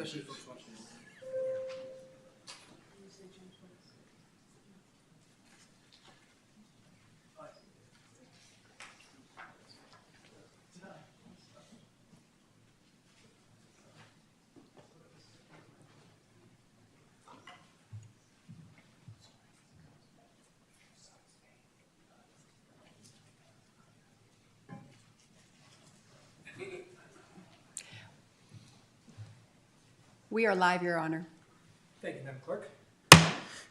especially folks watching. We are live, Your Honor. Thank you, Madam Clerk.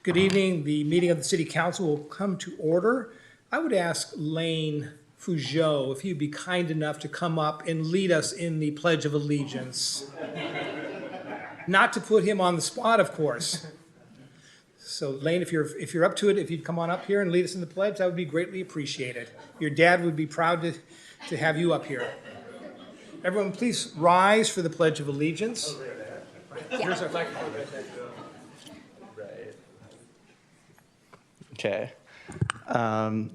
Good evening. The meeting of the City Council will come to order. I would ask Lane Fougeot if he'd be kind enough to come up and lead us in the Pledge of Allegiance. Not to put him on the spot, of course. So Lane, if you're up to it, if you'd come on up here and lead us in the pledge, that would be greatly appreciated. Your dad would be proud to have you up here. Everyone, please rise for the Pledge of Allegiance. Here's our flag. Okay. I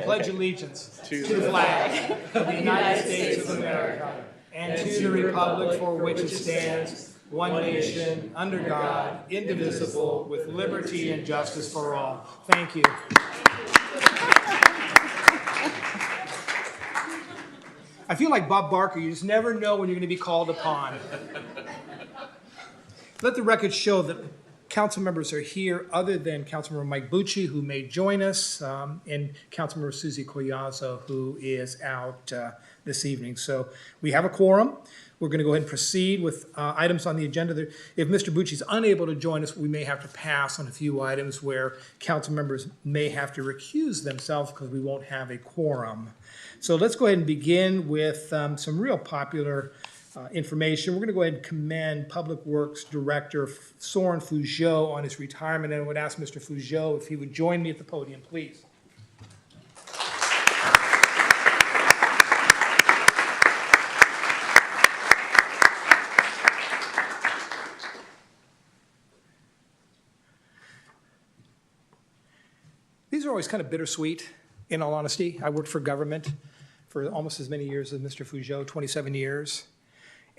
pledge allegiance to the flag of the United States of America and to the republic for which it stands, one nation, under God, indivisible, with liberty and justice for all. Thank you. I feel like Bob Barker. You just never know when you're going to be called upon. Let the record show that council members are here other than Councilmember Mike Bucci, who may join us, and Councilmember Susie Collazo, who is out this evening. So we have a quorum. We're going to go ahead and proceed with items on the agenda. If Mr. Bucci is unable to join us, we may have to pass on a few items where council members may have to recuse themselves because we won't have a quorum. So let's go ahead and begin with some real popular information. We're going to go ahead and commend Public Works Director Soren Fougeot on his retirement, and I would ask Mr. Fougeot if he would join me at the podium, please. These are always kind of bittersweet, in all honesty. I worked for government for almost as many years as Mr. Fougeot, 27 years.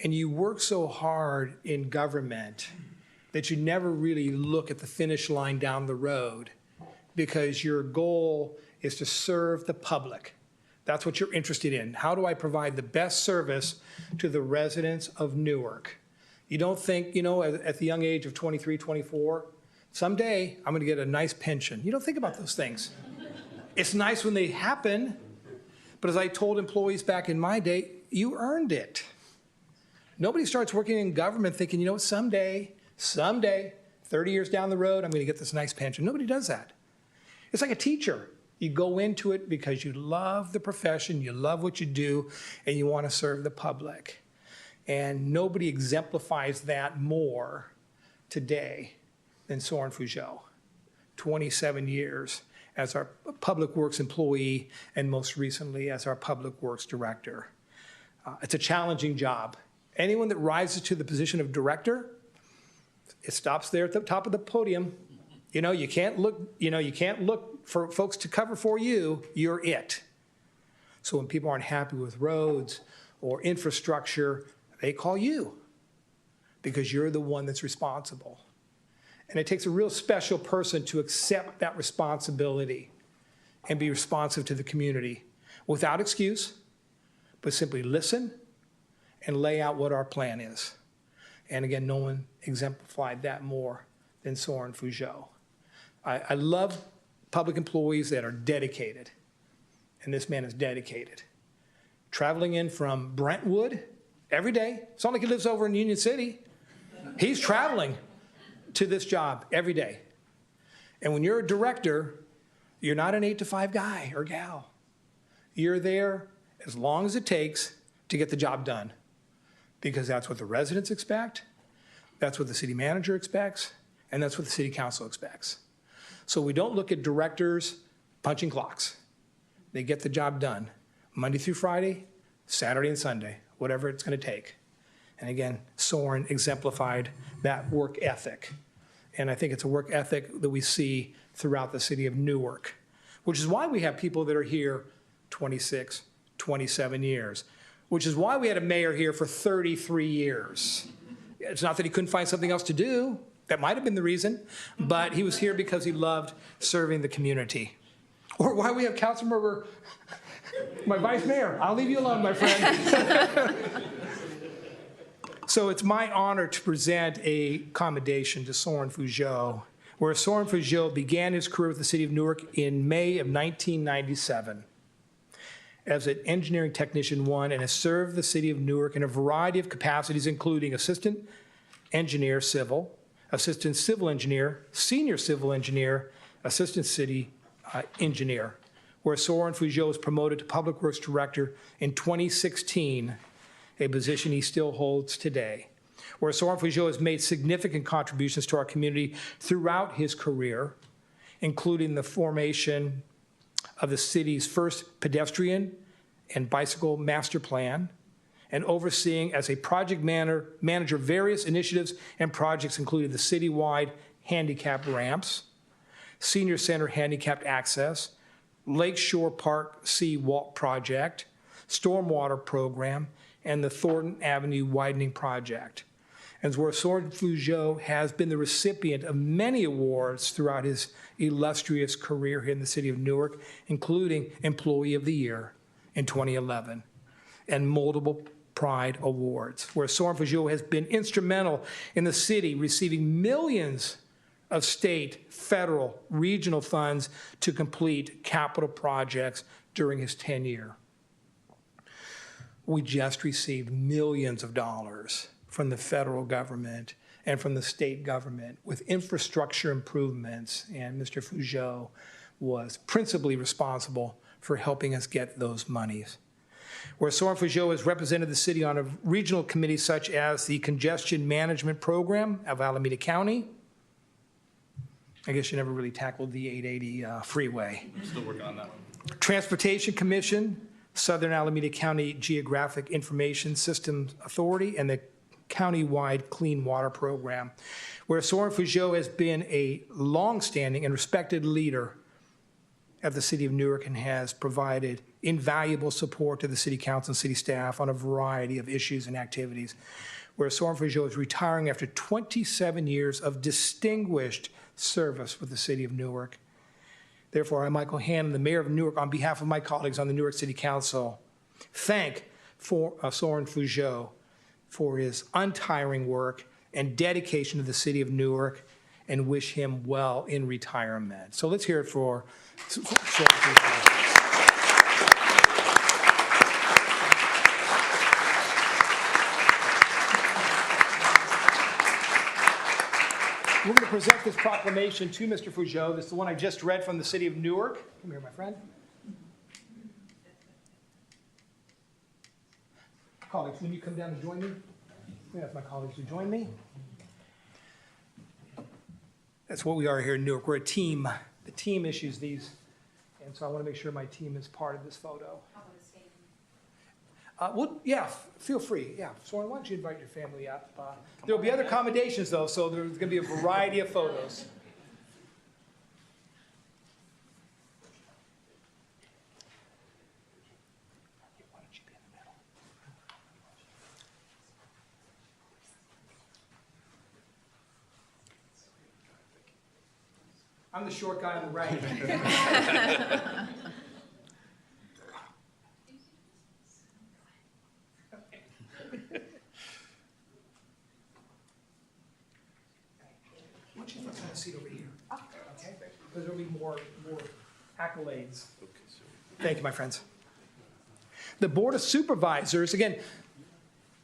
And you work so hard in government that you never really look at the finish line down the road because your goal is to serve the public. That's what you're interested in. How do I provide the best service to the residents of Newark? You don't think, at the young age of 23, 24, someday I'm going to get a nice pension. You don't think about those things. It's nice when they happen, but as I told employees back in my day, you earned it. Nobody starts working in government thinking, someday, 30 years down the road, I'm going to get this nice pension. Nobody does that. It's like a teacher. You go into it because you love the profession, you love what you do, and you want to serve the public. And nobody exemplifies that more today than Soren Fougeot. 27 years as our Public Works employee, and most recently as our Public Works Director. It's a challenging job. Anyone that rises to the position of director, it stops there at the top of the podium. You can't look for folks to cover for you. You're it. So when people aren't happy with roads or infrastructure, they call you because you're the one that's responsible. And it takes a real special person to accept that responsibility and be responsive to the community without excuse, but simply listen and lay out what our plan is. And again, no one exemplified that more than Soren Fougeot. I love public employees that are dedicated, and this man is dedicated. Traveling in from Brentwood every day. It's not like he lives over in Union City. He's traveling to this job every day. And when you're a director, you're not an 8-to-5 guy or gal. You're there as long as it takes to get the job done, because that's what the residents expect, that's what the city manager expects, and that's what the city council expects. So we don't look at directors punching clocks. They get the job done Monday through Friday, Saturday and Sunday, whatever it's going to take. And again, Soren exemplified that work ethic. And I think it's a work ethic that we see throughout the city of Newark, which is why we have people that are here 26, 27 years. which is why we had a mayor here for 33 years. It's not that he couldn't find something else to do. That might have been the reason, but he was here because he loved serving the community. Or why we have Councilmember, my vice mayor. I'll leave you alone, my friend. So it's my honor to present a commendation to Soren Fougeau, where Soren Fougeau began his career with the city of Newark in May of 1997 as an engineering technician 1 and has served the city of Newark in a variety of capacities, including assistant engineer civil, assistant civil engineer, senior civil engineer, assistant city engineer, where Soren Fougeau was promoted to Public Works Director in 2016, a position he still holds today, where Soren Fougeau has made significant contributions to our community throughout his career, including the formation of the city's first pedestrian and bicycle master plan, and overseeing as a project manager various initiatives and projects, including the citywide handicap ramps, senior center handicapped access, Lakeshore Park Sea Walk project, stormwater program, and the Thornton Avenue widening project. And where Soren Fougeau has been the recipient of many awards throughout his illustrious career here in the city of Newark, including Employee of the Year in 2011, and multiple Pride Awards, where Soren Fougeau has been instrumental in the city receiving millions of state, federal, regional funds to complete capital projects during his tenure. We just received millions of dollars from the federal government and from the state government with infrastructure improvements, and Mr. Fougeau was principally responsible for helping us get those monies. Where Soren Fougeau has represented the city on a regional committee such as the Congestion Management Program of Alameda County. I guess you never really tackled the 880 freeway. I'm still working on that one. Transportation Commission, Southern Alameda County Geographic Information Systems Authority, and the countywide Clean Water Program, where Soren Fougeau has been a longstanding and respected leader of the city of Newark and has provided invaluable support to the city council and city staff on a variety of issues and activities, where Soren Fougeau is retiring after 27 years of distinguished service with the city of Newark. Therefore, I, Michael Hannon, the mayor of Newark, on behalf of my colleagues on the Newark City Council, thank Soren Fougeau for his untiring work and dedication to the city of Newark and wish him well in retirement. So let's hear it for Soren Fougeau. We're going to present this proclamation to Mr. Fougeau. This is the one I just read from the city of Newark. Come here, my friend. Colleagues, when you come down to join me, I'm going to ask my colleagues to join me. That's what we are here in Newark. We're a team. The team issues these, and so I want to make sure my team is part of this photo. Well, yeah, feel free. Yeah, Soren, why don't you invite your family up? There'll be other accommodations, though, so there's going to be a variety of photos. Why don't you be in the middle? I'm the short guy on the right. Seat over here, okay? Because there'll be more accolades. Thank you, my friends. The Board of Supervisors, again,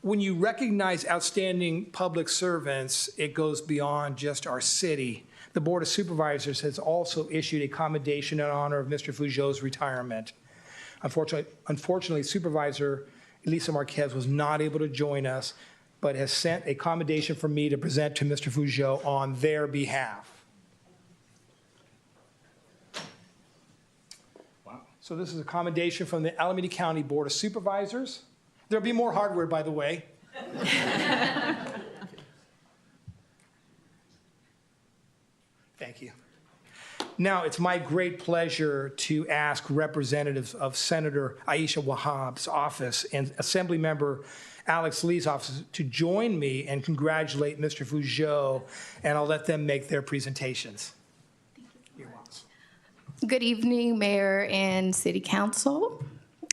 when you recognize outstanding public servants, it goes beyond just our city. The Board of Supervisors has also issued a commendation in honor of Mr. Fougeau's retirement. Unfortunately, Supervisor Elisa Marquez was not able to join us, but has sent a commendation for me to present to Mr. Fougeau on their behalf. Wow. So this is a commendation from the Alameda County Board of Supervisors. There'll be more hardware, by the way. Thank you. Now, it's my great pleasure to ask representatives of Senator Aisha Wahhab's office and Assemblymember Alex Lee's office to join me and congratulate Mr. Fougeot, and I'll let them make their presentations. You're welcome. Good evening, Mayor and City Council.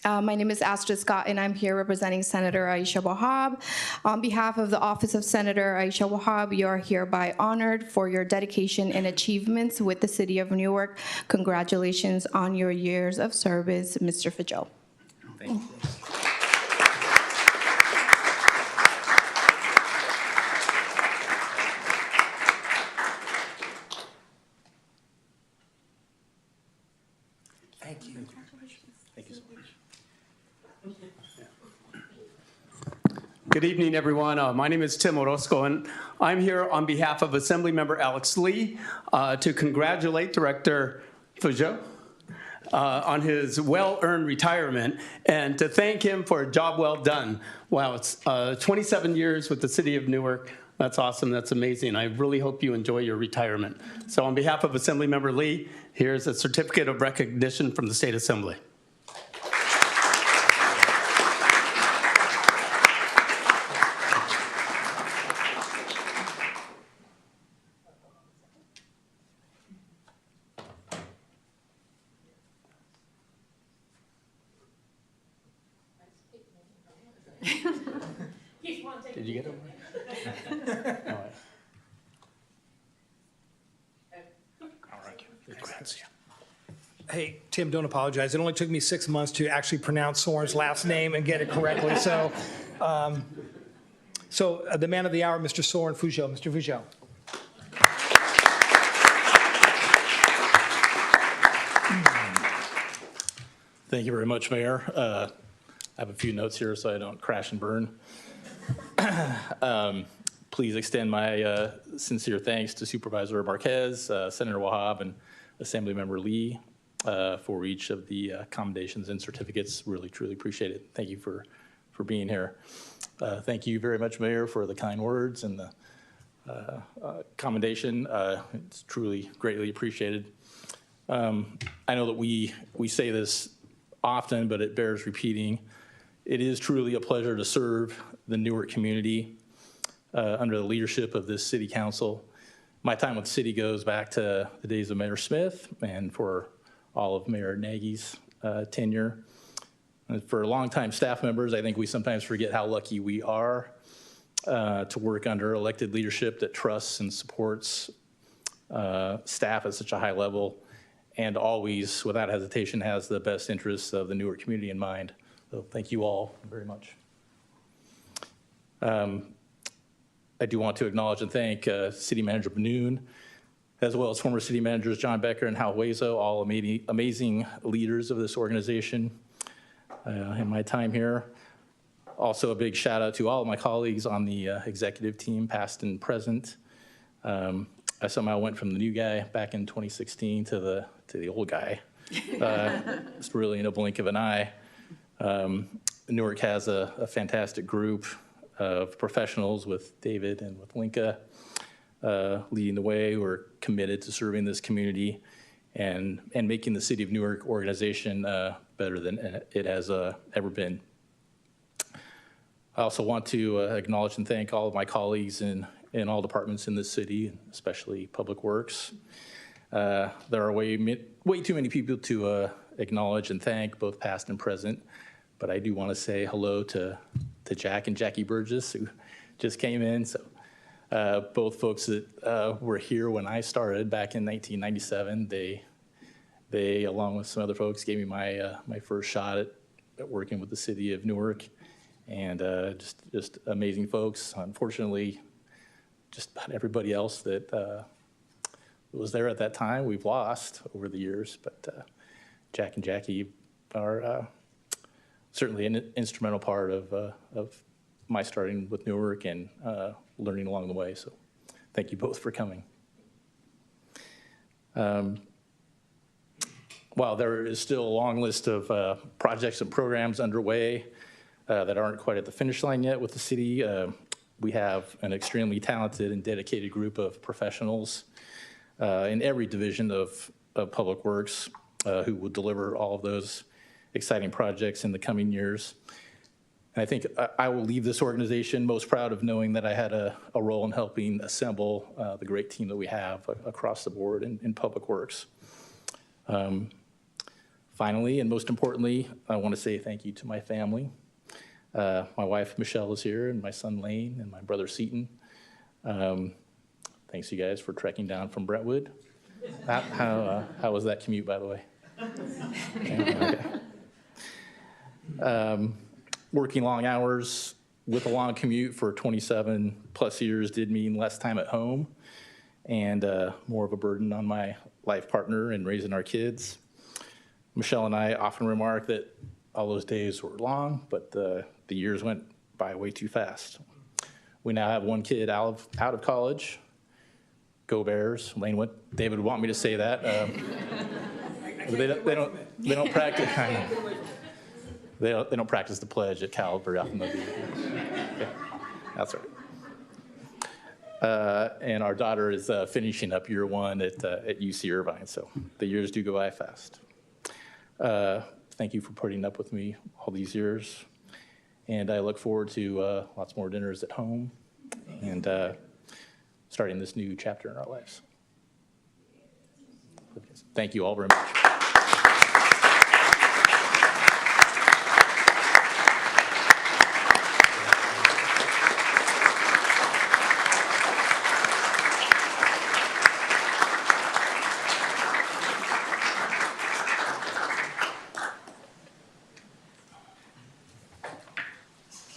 My name is Astra Scott, and I'm here representing Senator Aisha Wahhab. On behalf of the Office of Senator Aisha Wahhab, you are hereby honored for your dedication and achievements with the City of Newark. Congratulations on your years of service, Mr. Fougeot. Thank you. Thank you. Thank you so much. Good evening, everyone. My name is Tim Orozco, and I'm here on behalf of Assemblymember Alex Lee to congratulate Director Fougeot on his well-earned retirement and to thank him for a job well done. Wow, it's 27 years with the City of Newark. That's awesome. That's amazing. I really hope you enjoy your retirement. So on behalf of Assemblymember Lee, here's a certificate of recognition from the State Assembly. Did you get it? All right. Hey, Tim, don't apologize. It only took me 6 months to actually pronounce Soren's last name and get it correctly. So, the man of the hour, Mr. Soren Fougeot. Mr. Fougeot. Thank you very much, Mayor. I have a few notes here so I don't crash and burn. Please extend my sincere thanks to Supervisor Marquez, Senator Wahhab, and Assemblymember Lee for each of the commendations and certificates. Really, truly appreciate it. Thank you for being here. Thank you very much, Mayor, for the kind words and the commendation. It's truly greatly appreciated. I know that we say this often, but it bears repeating. It is truly a pleasure to serve the Newark community under the leadership of this city council. My time with the city goes back to the days of Mayor Smith and for all of Mayor Nagy's tenure. And for longtime staff members, I think we sometimes forget how lucky we are to work under elected leadership that trusts and supports staff at such a high level and always, without hesitation, has the best interests of the Newark community in mind. So thank you all very much. I do want to acknowledge and thank City Manager Benoon, as well as former city managers John Becker and Hal Hueso, all amazing leaders of this organization in my time here. Also a big shout out to all of my colleagues on the executive team, past and present. I somehow went from the new guy back in 2016 to the old guy. It's really in a blink of an eye. Newark has a fantastic group of professionals with David and with Linka leading the way. We're committed to serving this community and making the City of Newark organization better than it has ever been. I also want to acknowledge and thank all of my colleagues in all departments in this city, especially Public Works. There are way too many people to acknowledge and thank, both past and present. But I do want to say hello to Jack and Jackie Burgess, who just came in. So both folks that were here when I started back in 1997, they along with some other folks, gave me my first shot at working with the City of Newark, and just amazing folks. Unfortunately, just about everybody else that was there at that time, we've lost over the years. But Jack and Jackie are certainly an instrumental part of my starting with Newark and learning along the way. So thank you both for coming. While there is still a long list of projects and programs underway that aren't quite at the finish line yet with the city, we have an extremely talented and dedicated group of professionals in every division of of Public Works, who will deliver all of those exciting projects in the coming years. And I think I will leave this organization most proud of knowing that I had a role in helping assemble the great team that we have across the board in Public Works. Finally, and most importantly, I want to say thank you to my family. My wife, Michelle, is here, and my son, Lane, and my brother, Seaton. Thanks, you guys, for trekking down from Brentwood. How was that commute, by the way? Okay. Working long hours with a long commute for 27 plus years did mean less time at home and more of a burden on my life partner in raising our kids. Michelle and I often remark that all those days were long, but the years went by way too fast. We now have one kid out of college. Go Bears. Lane, what David would want me to say that. They don't practice. They don't practice the pledge at Cal very often. Okay. That's right. And our daughter is finishing up year one at UC Irvine, so the years do go by fast. Thank you for putting up with me all these years, and I look forward to lots more dinners at home and starting this new chapter in our lives. Thank you all very much.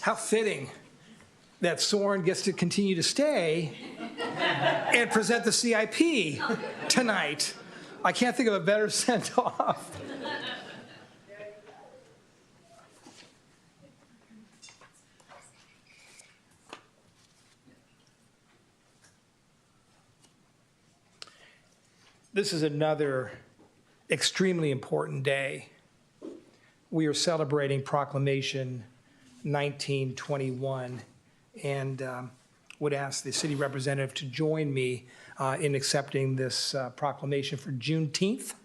How fitting that Soren gets to continue to stay and present the CIP tonight. I can't think of a better send-off. This is another extremely important day. We are celebrating Proclamation 1921, and would ask the city representative to join me in accepting this proclamation for Juneteenth.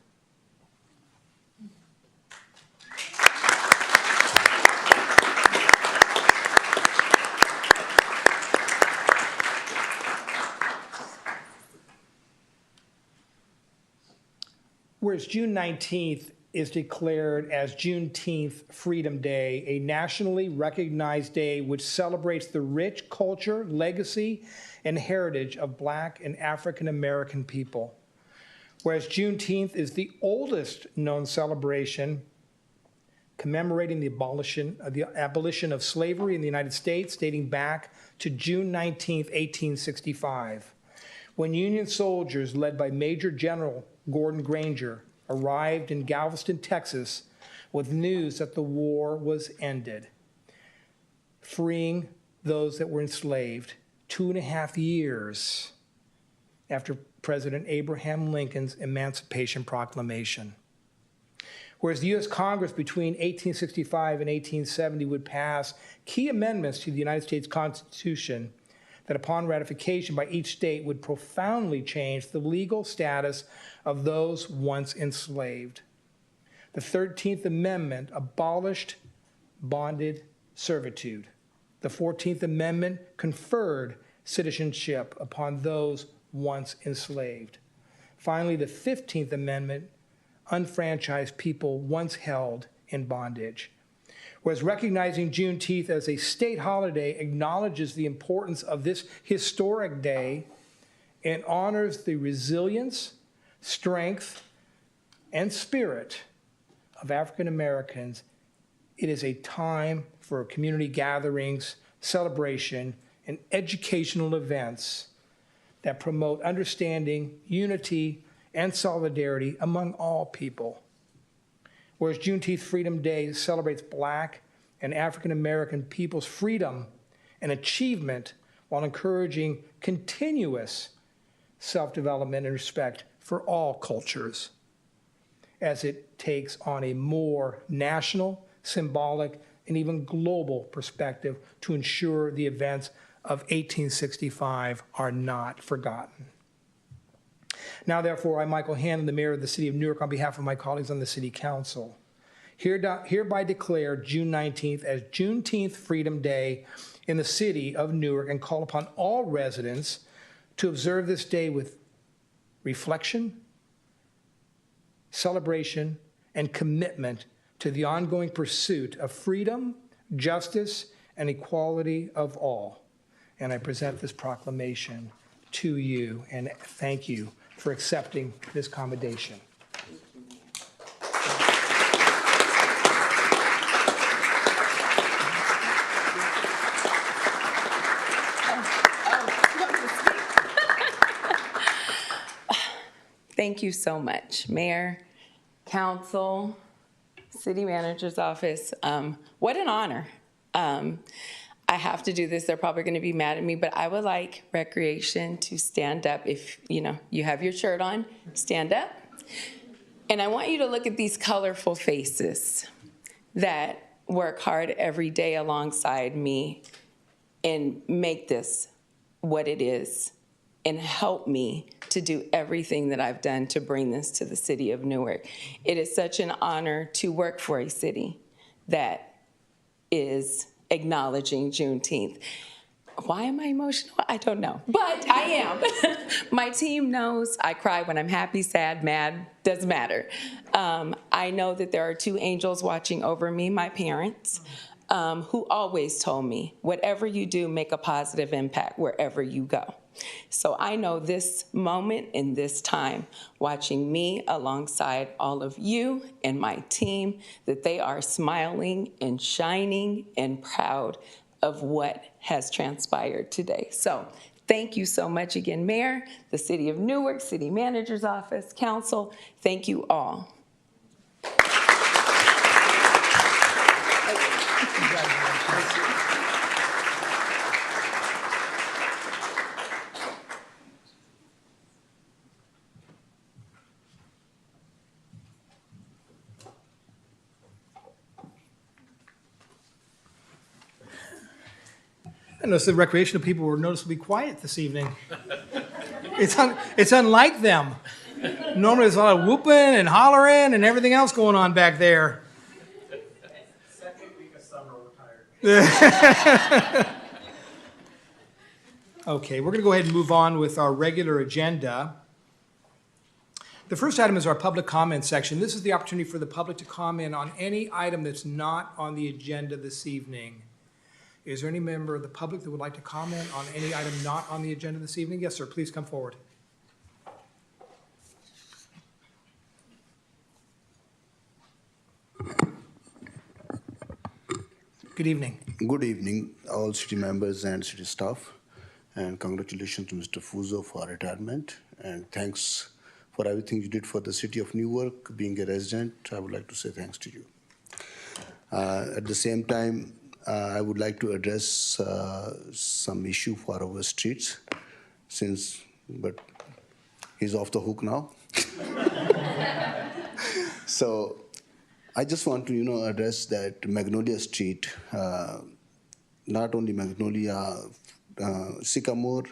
Whereas June 19th is declared as Juneteenth Freedom Day, a nationally recognized day which celebrates the rich culture, legacy, and heritage of Black and African American people. Whereas Juneteenth is the oldest known celebration commemorating the abolition of slavery in the United States, dating back to June 19th, 1865, when Union soldiers led by Major General Gordon Granger arrived in Galveston, Texas, with news that the war was ended, freeing those that were enslaved 2.5 years after President Abraham Lincoln's Emancipation Proclamation. Whereas the U.S. Congress between 1865 and 1870 would pass key amendments to the United States Constitution that upon ratification by each state would profoundly change the legal status of those once enslaved. The 13th Amendment abolished bonded servitude. The 14th Amendment conferred citizenship upon those once enslaved. Finally, the 15th Amendment unfranchised people once held in bondage. Whereas recognizing Juneteenth as a state holiday acknowledges the importance of this historic day and honors the resilience, strength, and spirit of African Americans, it is a time for community gatherings, celebration, and educational events that promote understanding, unity, and solidarity among all people. Whereas Juneteenth Freedom Day celebrates Black and African American people's freedom and achievement while encouraging continuous self-development and respect for all cultures, as it takes on a more national, symbolic, and even global perspective to ensure the events of 1865 are not forgotten. Now therefore, I, Michael Hannon, the mayor of the city of Newark, on behalf of my colleagues on the city council, hereby declare June 19th as Juneteenth Freedom Day in the city of Newark and call upon all residents to observe this day with reflection, celebration, and commitment to the ongoing pursuit of freedom, justice, and equality of all. And I present this proclamation to you and thank you for accepting this commendation. Thank you so much, Mayor, Council, City Manager's Office. What an honor. I have to do this. They're probably going to be mad at me, but I would like Recreation to stand up. If you have your shirt on, stand up. And I want you to look at these colorful faces that work hard every day alongside me and make this what it is and help me to do everything that I've done to bring this to the city of Newark. It is such an honor to work for a city that is acknowledging Juneteenth. Why am I emotional? I don't know, but I am. My team knows I cry when I'm happy, sad, mad, doesn't matter. I know that there are two angels watching over me, my parents, who always told me, whatever you do, make a positive impact wherever you go. So I know this moment and this time, watching me alongside all of you and my team, that they are smiling and shining and proud of what has transpired today. So thank you so much again, Mayor, the City of Newark, City Manager's Office, Council. Thank you all. I noticed the recreational people were noticeably quiet this evening. It's unlike them. Normally there's a lot of whooping and hollering and everything else going on back there. Second week of summer, we're tired. Okay, we're going to go ahead and move on with our regular agenda. The first item is our public comment section. This is the opportunity for the public to comment on any item that's not on the agenda this evening. Is there any member of the public that would like to comment on any item not on the agenda this evening? Yes, sir, please come forward. Good evening. Good evening, all city members and city staff, and congratulations to Mr. Fuzo for retirement, and thanks for everything you did for the city of Newark. Being a resident, I would like to say thanks to you. At the same time, I would like to address some issue for our streets, but he's off the hook now. So I just want to, address that Magnolia Street, not only Magnolia, Sycamore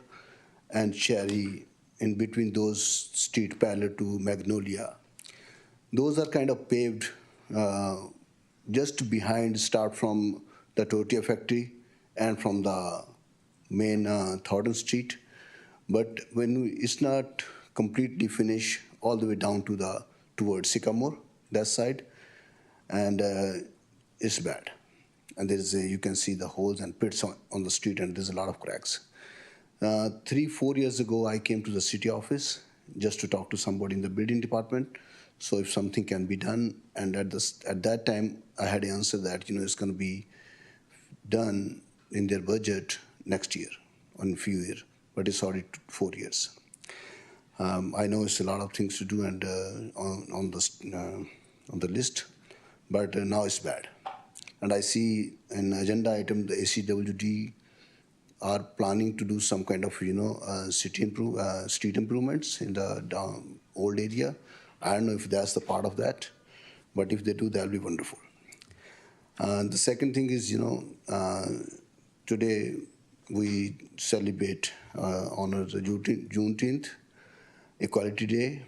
and Cherry, in between those street parallel to Magnolia. Those are kind of paved just behind, start from the tortilla factory and from the main Thornton Street. But it's not completely finished all the way down to towards Sycamore, that side, and it's bad. And you can see the holes and pits on the street, and there's a lot of cracks. 3-4 years ago, I came to the city office just to talk to somebody in the building department. So if something can be done, and at that time, I had an answer that it's going to be done in their budget next year, on a few years, but it's already 4 years. I know it's a lot of things to do and on the list, but now it's bad. And I see an agenda item, the ACWD are planning to do some kind of street improvements in the old area. I don't know if that's the part of that, but if they do, that'll be wonderful. The second thing is, today we celebrate honor the Juneteenth, Equality Day,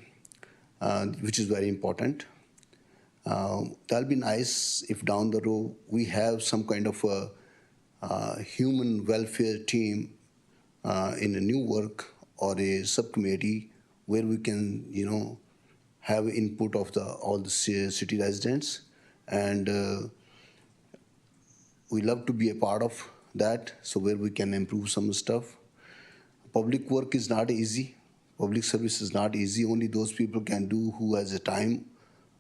which is very important. That'll be nice if down the road we have some kind of a human welfare team in a Newark or a subcommittee where we can, have input of all the city residents, and we love to be a part of that. So where we can improve some stuff. Public work is not easy. Public service is not easy. Only those people can do who has a time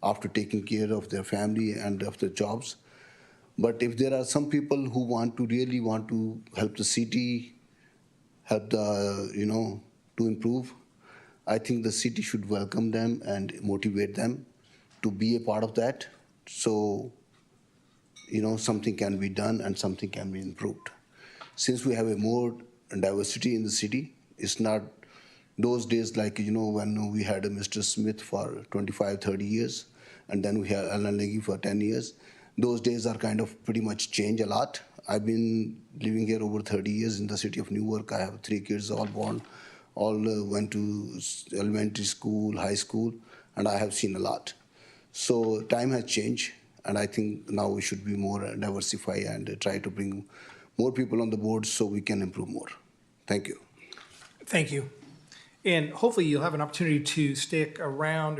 after taking care of their family and of their jobs. But if there are some people who really want to help the city, help to improve, I think the city should welcome them and motivate them to be a part of that. So, something can be done and something can be improved. Since we have a more diversity in the city, it's not those days like, when we had a Mr. Smith for 25, 30 years, and then we had Alan Leggy for 10 years. Those days are kind of pretty much changed a lot. I've been living here over 30 years in the city of Newark. I have 3 kids, all born, all went to elementary school, high school, and I have seen a lot. So time has changed, and I think now we should be more diversified and try to bring more people on the board so we can improve more. Thank you. Thank you. And hopefully you'll have an opportunity to stay around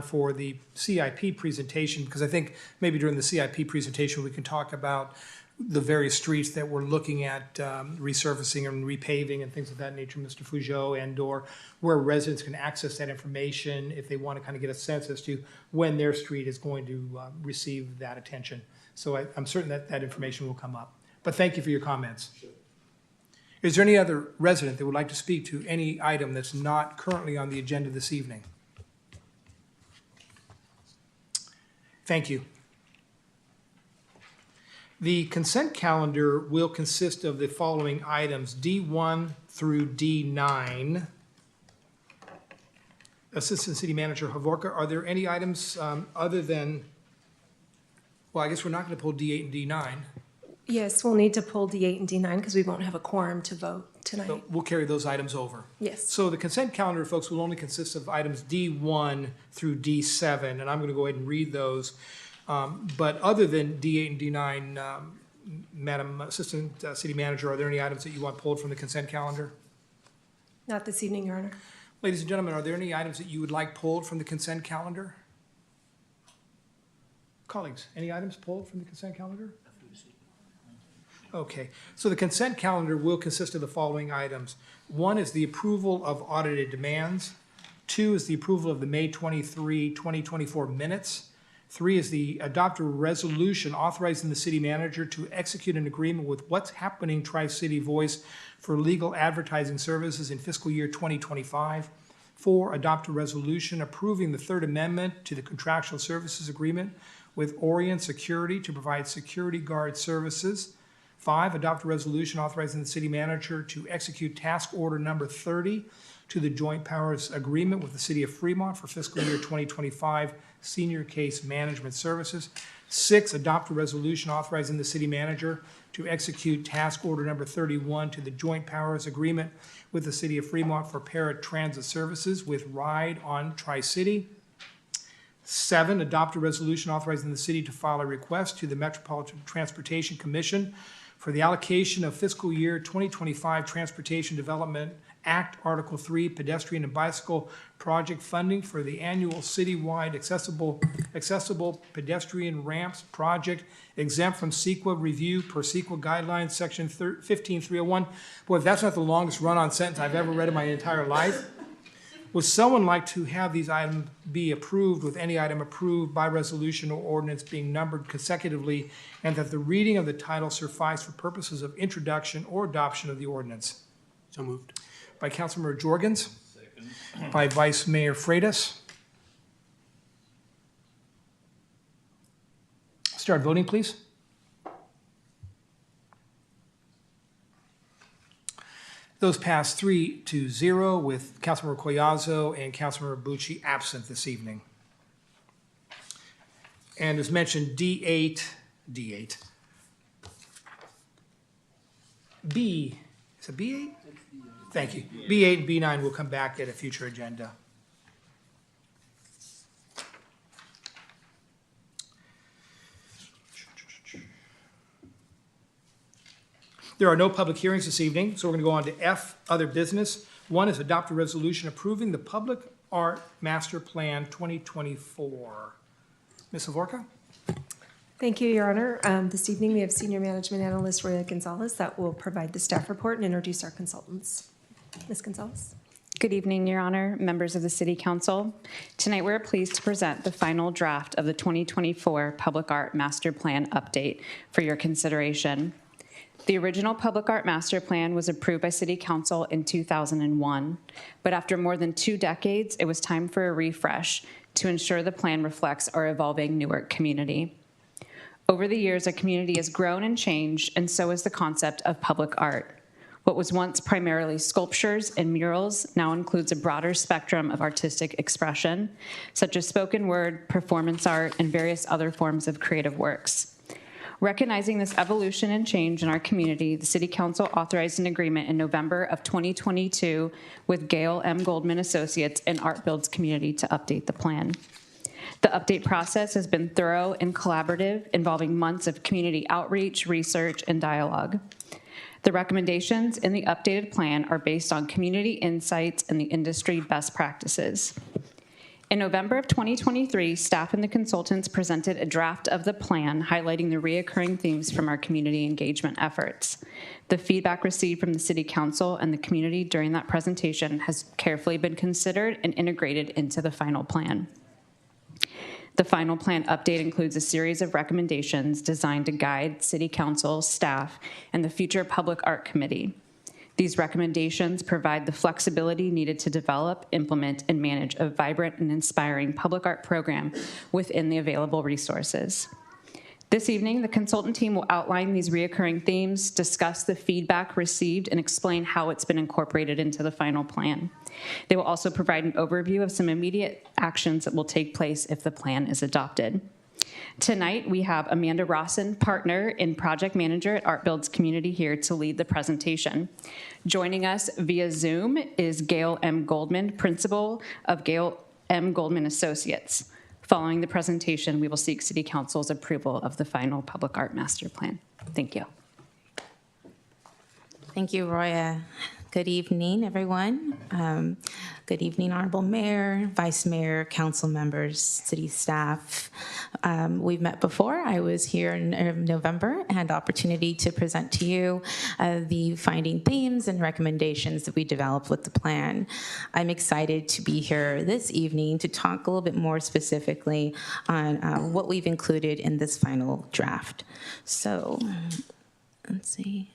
for the CIP presentation, because I think maybe during the CIP presentation we can talk about the various streets that we're looking at resurfacing and repaving and things of that nature, Mr. Fougeau, and/or where residents can access that information if they want to kind of get a sense as to when their street is going to receive that attention. So I'm certain that that information will come up. But thank you for your comments. Sure. Is there any other resident that would like to speak to any item that's not currently on the agenda this evening? Thank you. The consent calendar will consist of the following items, D1 through D9. Assistant City Manager Havorka, are there any items other than, well, I guess we're not going to pull D8 and D9. Yes, we'll need to pull D8 and D9 because we won't have a quorum to vote tonight. But we'll carry those items over. Yes. So the consent calendar, folks, will only consist of items D1 through D7, and I'm going to go ahead and read those. But other than D8 and D9, Madam Assistant City Manager, are there any items that you want pulled from the consent calendar? Not this evening, Your Honor. Ladies and gentlemen, are there any items that you would like pulled from the consent calendar? Colleagues, any items pulled from the consent calendar? Okay, so the consent calendar will consist of the following items. 1 is the approval of audited demands. 2 is the approval of the May 23, 2024 minutes. 3 is the adopt a resolution authorizing the city manager to execute an agreement with What's Happening Tri-City Voice for legal advertising services in fiscal year 2025. 4, adopt a resolution approving the Third Amendment to the contractual services agreement with Orient Security to provide security guard services. 5, adopt a resolution authorizing the city manager to execute task order number 30 to the joint powers agreement with the city of Fremont for fiscal year 2025 senior case management services. 6, adopt a resolution authorizing the city manager to execute task order number 31 to the joint powers agreement with the city of Fremont for paratransit services with Ride on Tri-City. 7, adopt a resolution authorizing the city to file a request to the Metropolitan Transportation Commission for the allocation of fiscal year 2025 Transportation Development Act Article 3 pedestrian and bicycle project funding for the annual citywide accessible pedestrian ramps project exempt from CEQA review per CEQA guidelines section 15301. Boy, if that's not the longest run-on sentence I've ever read in my entire life. Would someone like to have these items be approved with any item approved by resolution or ordinance being numbered consecutively, and that the reading of the title suffice for purposes of introduction or adoption of the ordinance? So moved. By Councilmember Jorgens. Second. By Vice Mayor Freitas. Start voting, please. Those pass 3-0 with Councilmember Collazo and Councilmember Bucci absent this evening. And as mentioned, D8. B, is it B8? Thank you. B8 and B9 will come back at a future agenda. There are no public hearings this evening, so we're going to go on to F, other business. One is adopt a resolution approving the Public Art Master Plan 2024. Ms. Havorka? Thank you, Your Honor. This evening, we have Senior Management Analyst Roya Gonzalez that will provide the staff report and introduce our consultants. Ms. Gonzalez? Good evening, Your Honor, members of the City Council. Tonight, we're pleased to present the final draft of the 2024 Public Art Master Plan update for your consideration. The original Public Art Master Plan was approved by City Council in 2001, but after more than 2 decades, it was time for a refresh to ensure the plan reflects our evolving Newark community. Over the years, our community has grown and changed, and so has the concept of public art. What was once primarily sculptures and murals now includes a broader spectrum of artistic expression, such as spoken word, performance art, and various other forms of creative works. Recognizing this evolution and change in our community, the City Council authorized an agreement in November of 2022 with Gail M. Goldman Associates and Art Builds Community to update the plan. The update process has been thorough and collaborative, involving months of community outreach, research, and dialogue. The recommendations in the updated plan are based on community insights and the industry best practices. In November of 2023, staff and the consultants presented a draft of the plan highlighting the reoccurring themes from our community engagement efforts. The feedback received from the City Council and the community during that presentation has carefully been considered and integrated into the final plan. The final plan update includes a series of recommendations designed to guide City Council, staff, and the future Public Art Committee. These recommendations provide the flexibility needed to develop, implement, and manage a vibrant and inspiring public art program within the available resources. This evening, the consultant team will outline these reoccurring themes, discuss the feedback received, and explain how it's been incorporated into the final plan. They will also provide an overview of some immediate actions that will take place if the plan is adopted. Tonight, we have Amanda Rawson, partner and project manager at Art Builds Community, here to lead the presentation. Joining us via Zoom is Gail M. Goldman, principal of Gail M. Goldman Associates. Following the presentation, we will seek City Council's approval of the final Public Art Master Plan. Thank you. Thank you, Roya. Good evening, everyone. Good evening, Honorable Mayor, Vice Mayor, council members, city staff. We've met before. I was here in November and had the opportunity to present to you the finding themes and recommendations that we developed with the plan. I'm excited to be here this evening to talk a little bit more specifically on what we've included in this final draft. So, let's see.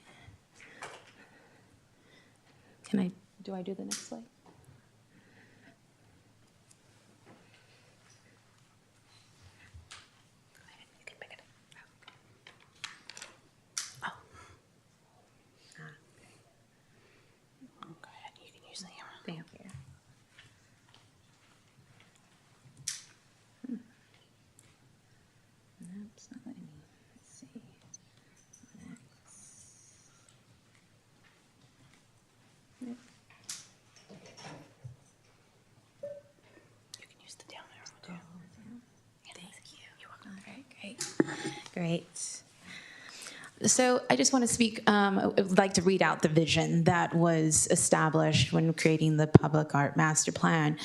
Do I do the next slide? Go ahead, you can pick it up. Go ahead, you can use the camera. Thank you. No, it's not letting me. Let's see. Next. You can use the down arrow too. Yeah, thank you. You're welcome. All right, great. Great. So I just want to speak, I would like to read out the vision that was established when creating the Public Art Master Plan.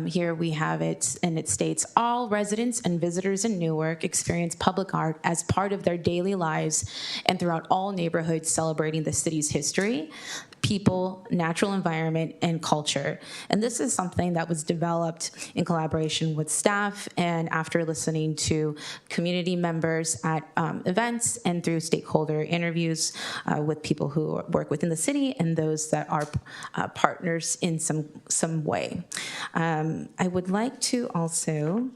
Here we have it, and it states, all residents and visitors in Newark experience public art as part of their daily lives and throughout all neighborhoods celebrating the city's history, people, natural environment, and culture. And this is something that was developed in collaboration with staff and after listening to community members at events and through stakeholder interviews with people who work within the city and those that are partners in some way. I would like to also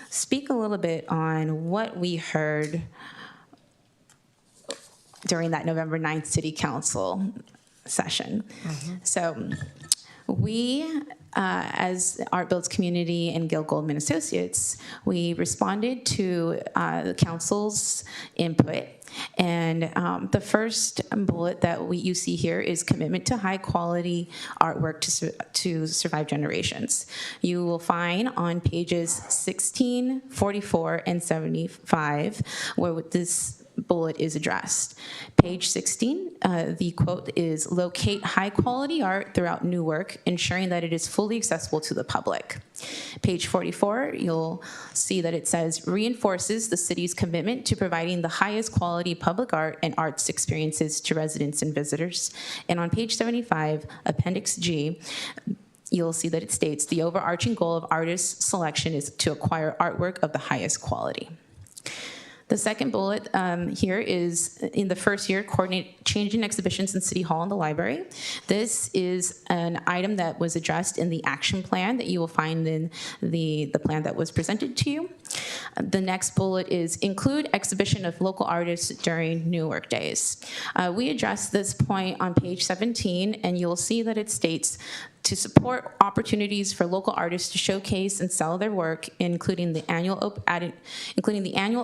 speak a little bit on what we heard during that November 9th City Council session. So we, as Art Builds Community and Gail Goldman Associates, we responded to the council's input. And the first bullet that you see here is commitment to high quality artwork to survive generations. You will find on pages 16, 44, and 75 where this bullet is addressed. Page 16, the quote is, "Locate high-quality art throughout Newark, ensuring that it is fully accessible to the public." Page 44, you'll see that it says, "Reinforces the city's commitment to providing the highest quality public art and arts experiences to residents and visitors." And on page 75, Appendix G, you'll see that it states, "The overarching goal of artist selection is to acquire artwork of the highest quality." The second bullet here is, in the first year, coordinate changing exhibitions in City Hall and the library. This is an item that was addressed in the action plan that you will find in the plan that was presented to you. The next bullet is include exhibition of local artists during Newark Days. We addressed this point on page 17, and you'll see that it states, to support opportunities for local artists to showcase and sell their work, including the annual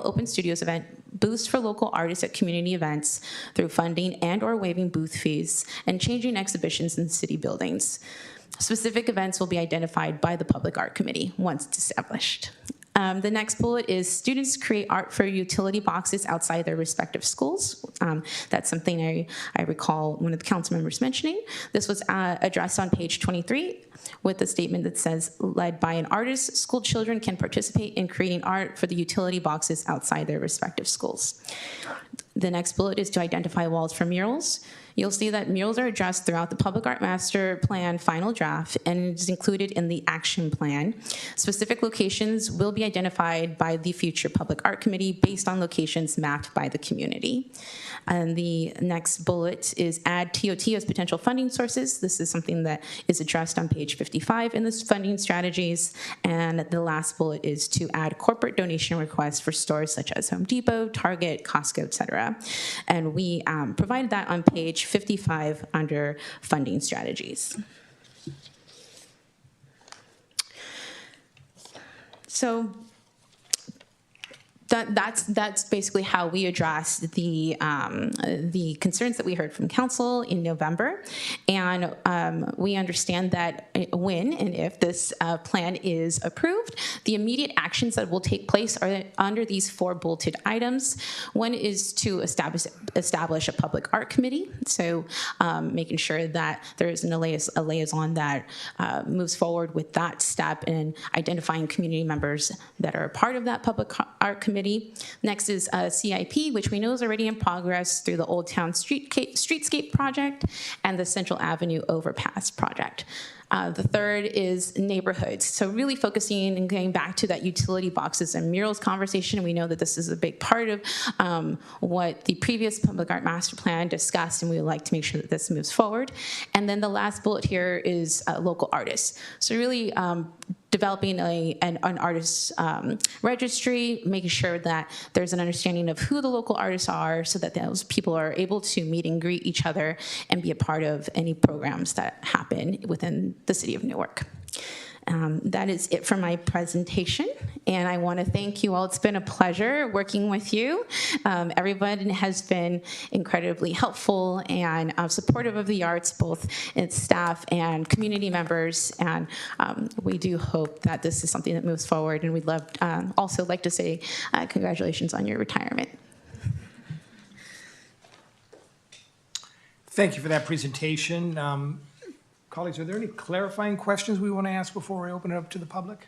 Open Studios event, booths for local artists at community events through funding and/or waiving booth fees, and changing exhibitions in city buildings. Specific events will be identified by the Public Art Committee once established. The next bullet is students create art for utility boxes outside their respective schools. That's something I recall one of the council members mentioning. This was addressed on page 23 with a statement that says, led by an artist, school children can participate in creating art for the utility boxes outside their respective schools. The next bullet is to identify walls for murals. You'll see that murals are addressed throughout the Public Art Master Plan final draft, and it is included in the action plan. Specific locations will be identified by the future Public Art Committee based on locations mapped by the community. And the next bullet is add TOT as potential funding sources. This is something that is addressed on page 55 in the funding strategies. And the last bullet is to add corporate donation requests for stores such as Home Depot, Target, Costco, etc. And we provided that on page 55 under funding strategies. So that's basically how we addressed the concerns that we heard from council in November, and we understand that when and if this plan is approved, the immediate actions that will take place are under these 4 bulleted items. One is to establish a public art committee, so making sure that there is a liaison that moves forward with that step and identifying community members that are a part of that public art committee. Next is CIP, which we know is already in progress through the Old Town Streetscape project and the Central Avenue Overpass project. The third is neighborhoods. So really focusing and going back to that utility boxes and murals conversation. We know that this is a big part of what the previous Public Art Master Plan discussed, and we would like to make sure that this moves forward. And then the last bullet here is local artists. So really developing an artist registry, making sure that there's an understanding of who the local artists are so that those people are able to meet and greet each other and be a part of any programs that happen within the city of Newark. That is it for my presentation, and I want to thank you all. It's been a pleasure working with you. Everyone has been incredibly helpful and supportive of the arts, both its staff and community members, and we do hope that this is something that moves forward, and we'd love also like to say congratulations on your retirement. Thank you for that presentation. Colleagues, are there any clarifying questions we want to ask before I open it up to the public?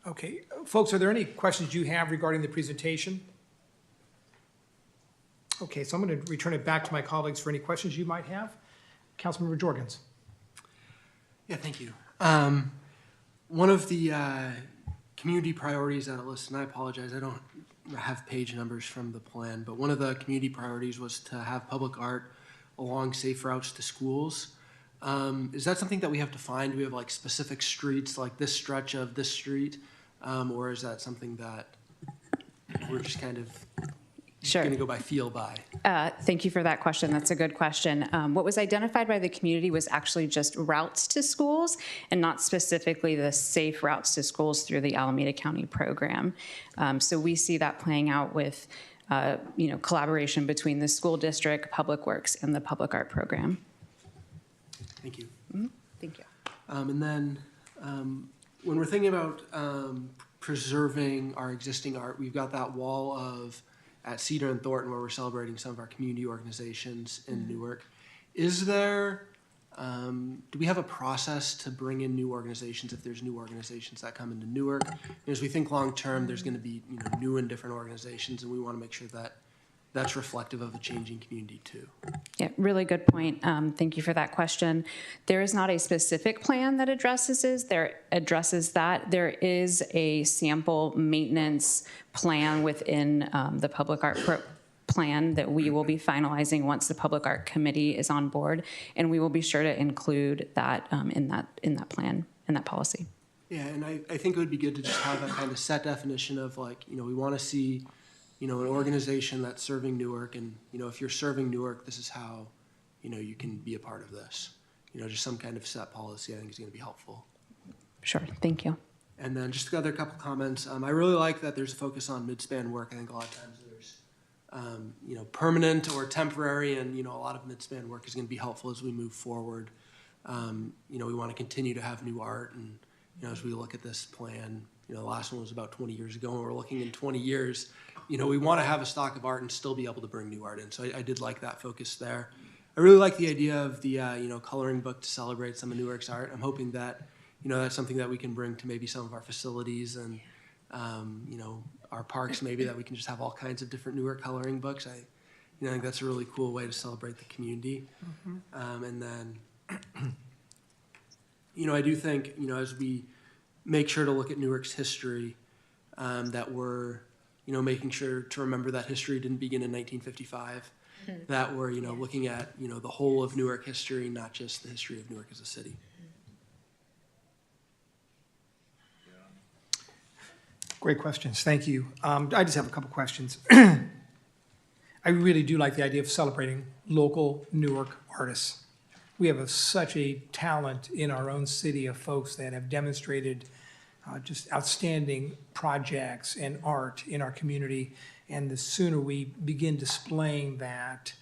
Okay, folks, are there any questions you have regarding the presentation? Okay, so I'm going to return it back to my colleagues for any questions you might have. Councilmember Jorgens. Yeah, thank you. One of the community priorities that I listed, and I apologize, I don't have page numbers from the plan, but one of the community priorities was to have public art along safe routes to schools. Is that something that we have to find? Do we have like specific streets, like this stretch of this street? Or is that something that we're just kind of going to go by feel by? Thank you for that question. That's a good question. What was identified by the community was actually just routes to schools and not specifically the safe routes to schools through the Alameda County program. So we see that playing out with collaboration between the school district, Public Works, and the Public Art program. Thank you. Mm-hmm. Thank you. And then when we're thinking about preserving our existing art. We've got that wall at Cedar and Thornton where we're celebrating some of our community organizations in Newark. Is there, do we have a process to bring in new organizations if there's new organizations that come into Newark? As we think long-term, there's gonna be, new and different organizations, and we wanna make sure that that's reflective of the changing community too. Yeah, really good point. Thank you for that question. There is not a specific plan that addresses that. There is a sample maintenance plan within the public art plan that we will be finalizing once the Public Art Committee is on board, and we will be sure to include that in that plan, in that policy. Yeah, and I think it would be good to just have a kind of set definition of like, we wanna see an organization that's serving Newark, and, if you're serving Newark, this is how, you can be a part of this. Just some kind of set policy I think is gonna be helpful. Sure, thank you. And then just the other couple comments, I really like that there's a focus on midspan work. I think a lot of times there's, permanent or temporary, and, a lot of midspan work is gonna be helpful as we move forward. We wanna continue to have new art, and, as we look at this plan, the last one was about 20 years ago, and we're looking in 20 years, we want to have a stock of art and still be able to bring new art in. So I did like that focus there. I really like the idea of the, coloring book to celebrate some of Newark's art. I'm hoping that, that's something that we can bring to maybe some of our facilities and, our parks, maybe that we can just have all kinds of different Newark coloring books. I think that's a really cool way to celebrate the community. And then, I do think, as we make sure to look at Newark's history, that we're, making sure to remember that history didn't begin in 1955, that we're, looking at, the whole of Newark history, not just the history of Newark as a city. Great questions, thank you. I just have a couple questions. I really do like the idea of celebrating local Newark artists. We have such a talent in our own city of folks that have demonstrated just outstanding projects and art in our community. And the sooner we begin displaying that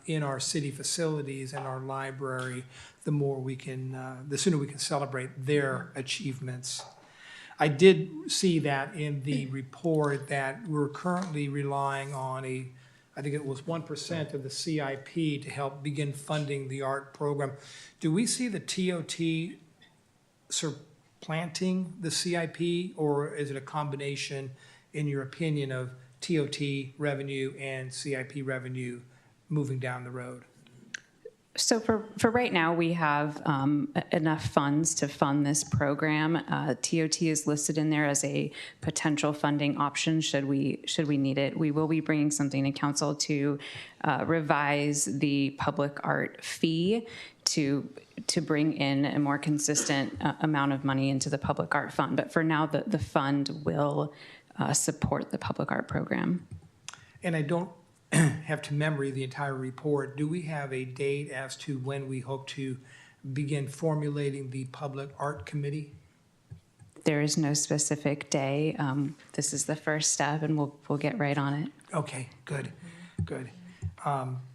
in our city facilities and our library, the sooner we can celebrate their achievements. I did see that in the report that we're currently relying on I think it was 1% of the CIP to help begin funding the art program. Do we see the TOT supplanting the CIP, or is it a combination, in your opinion, of TOT revenue and CIP revenue moving down the road? So for right now, we have enough funds to fund this program. TOT is listed in there as a potential funding option should we need it. We will be bringing something to council to revise the public art fee to bring in a more consistent amount of money into the public art fund. But for now, the fund will support the public art program. And I don't have to memory the entire report. Do we have a date as to when we hope to begin formulating the Public Art Committee? There is no specific day. This is the first step, and we'll get right on it. Okay, good.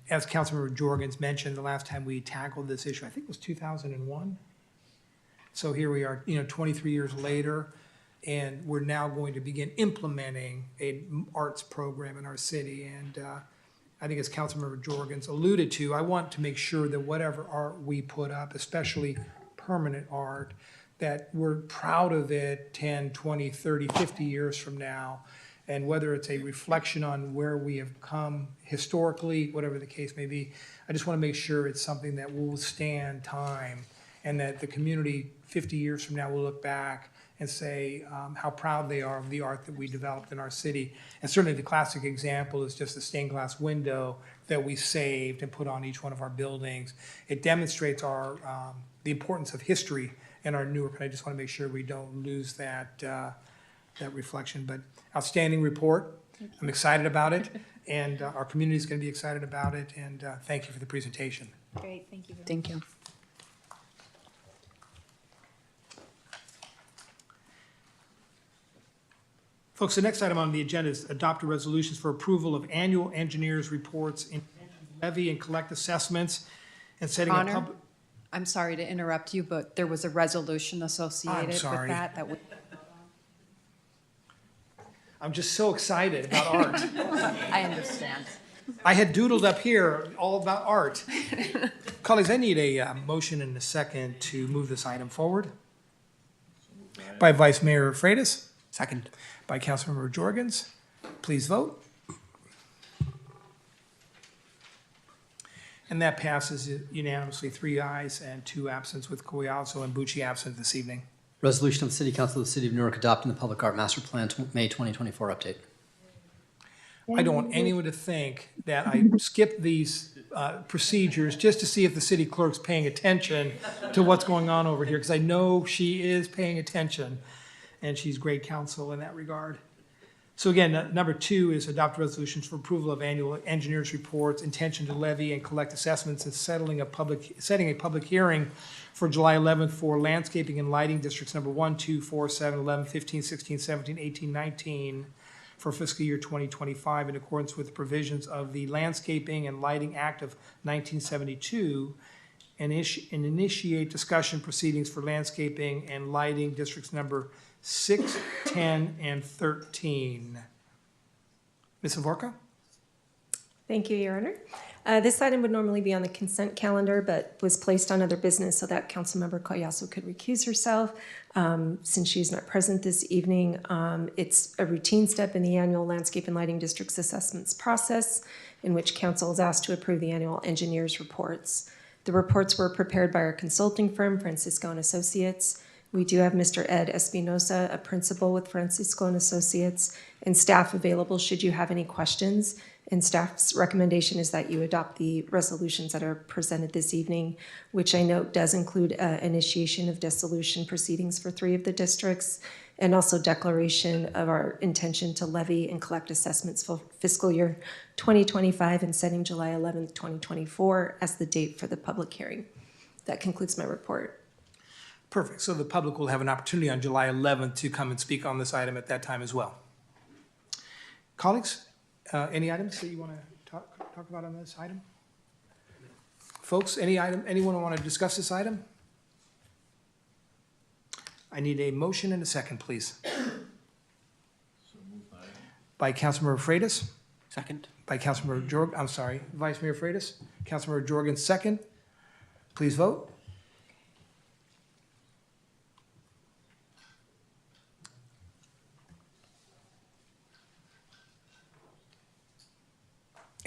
As Councilmember Jorgens mentioned, the last time we tackled this issue, I think it was 2001. So here we are, 23 years later, and we're now going to begin implementing an arts program in our city. And I think as Councilmember Jorgens alluded to, I want to make sure that whatever art we put up, especially permanent art, that we're proud of it 10, 20, 30, 50 years from now. And whether it's a reflection on where we have come historically, whatever the case may be, I just want to make sure it's something that will withstand time, and that the community 50 years from now will look back and say how proud they are of the art that we developed in our city. And certainly the classic example is just the stained glass window that we saved and put on each one of our buildings. It demonstrates the importance of history in our Newark, and I just want to make sure we don't lose that reflection. But outstanding report. I'm excited about it, and our community is going to be excited about it, and thank you for the presentation. Great, thank you. Thank you. Folks, the next item on the agenda is adopt resolutions for approval of annual engineers' reports, in levy and collect assessments, and setting a Honor, public. I'm sorry to interrupt you, but there was a resolution associated with sorry. that. I'm just so excited about art. I understand. I had doodled up here all about art. Colleagues, I need a motion and a second to move this item forward. By Vice Mayor Freitas, Second. by Councilmember Jorgens. Please vote. And that passes unanimously, 3 ayes and 2 absent, with Collazo and Bucci absent this evening. Resolution of the City Council of the City of Newark adopting the Public Art Master Plan May 2024 update. I don't want anyone to think that I skipped these procedures just to see if the city clerk's paying attention to what's going on over here, because I know she is paying attention, and she's great counsel in that regard. So again, number 2 is adopt resolutions for approval of annual engineers' reports, intention to levy and collect assessments, and setting a public hearing for July 11th for landscaping and lighting districts number 1, 2, 4, 7, 11, 15, 16, 17, 18, 19 for fiscal year 2025 in accordance with provisions of the Landscaping and Lighting Act of 1972, and initiate discussion proceedings for landscaping and lighting districts number 6, 10, and 13. Ms. Avorka? Thank you, Your Honor. This item would normally be on the consent calendar, but was placed on other business so that Councilmember Collazo could recuse herself. Since she's not present this evening, it's a routine step in the annual Landscape and Lighting Districts assessments process in which council is asked to approve the annual engineers' reports. The reports were prepared by our consulting firm, Francisco and Associates. We do have Mr. Ed Espinosa, a principal with Francisco and Associates, and staff available should you have any questions. And staff's recommendation is that you adopt the resolutions that are presented this evening, which I note does include initiation of dissolution proceedings for 3 of the districts, and also declaration of our intention to levy and collect assessments for fiscal year 2025 and setting July 11th, 2024 as the date for the public hearing. That concludes my report. Perfect. So the public will have an opportunity on July 11th to come and speak on this item at that time as well. Colleagues, any items that you want to talk about on this item? Folks, anyone want to discuss this item? I need a motion and a second, please. By Councilmember Freitas. Second. By Councilmember Vice Mayor Freitas. Councilmember Jorgens, second. Please vote.